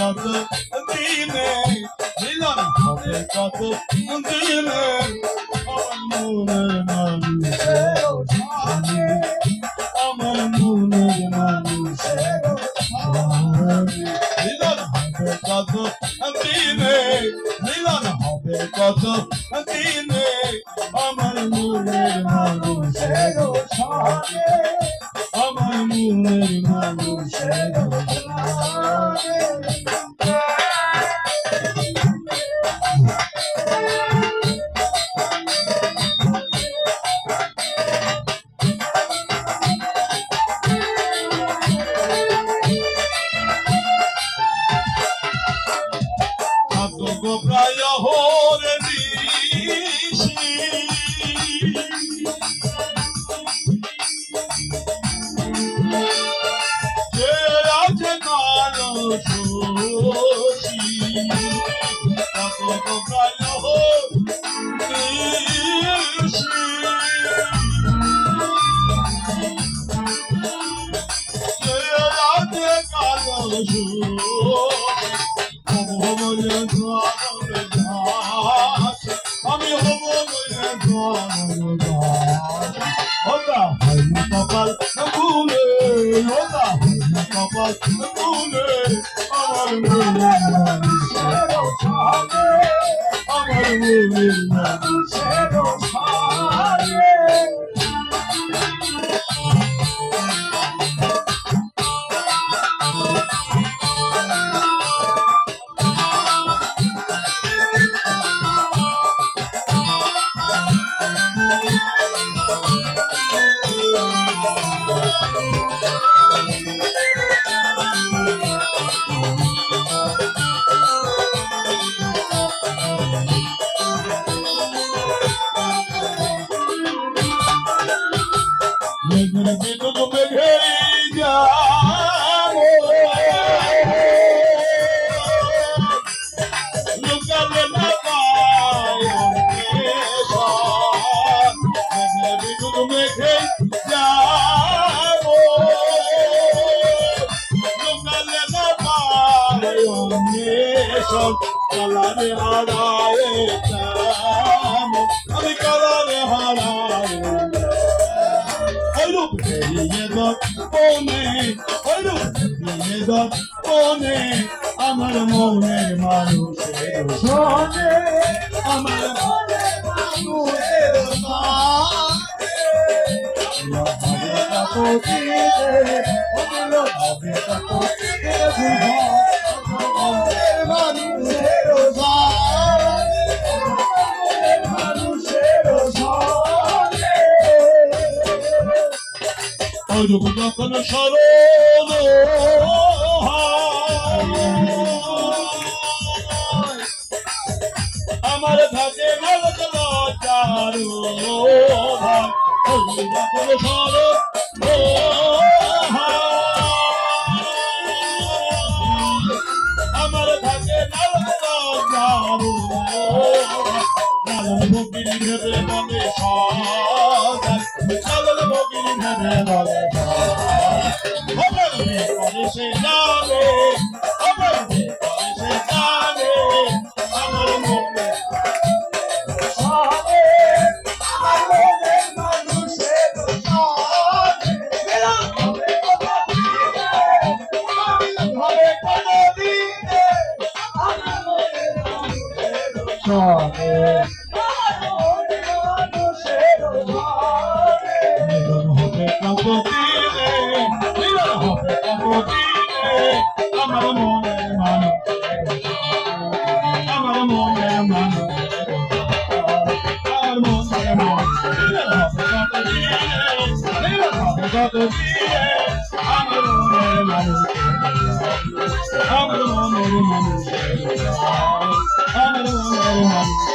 কত দিনে মিলন হবে কত দিনে আমার মনের মানুষের মিলন হবে কত দিনে মিলন হবে কত দিনে আমার মনের মানুষের আমার মনের মানুষের প্রায় হরে দিশি যে আছে কালো শোষী প্রায় হরে দিশি যে আছে কালো শোষী আমি হব ওটা হয়নি কপাল ভুলে ওটা হয়নি কপাল ভুলে আমার মনের মানুষের আমার মনের মানুষের কালারে হারায় আমি কালারে হারায় হইলুক বেরিয়ে দনে হইলুক বেরিয়ে দনে আমার মনের মানুষের সনে আমার মনের মানুষের যখন সরল আমার থাকে লজ্জার যখন সরল আমার থাকে লজ্জার ভগিনী ভেবে বলে ভগিনী ভেবে বলে সে জানে সে জানে আমার মনে মানুষের আমার মনের মানুষ আমার মনের মানুষ আমার মনের মানুষ আমার মনের মানুষ আমার মনের মানুষ আমার মনের মানুষ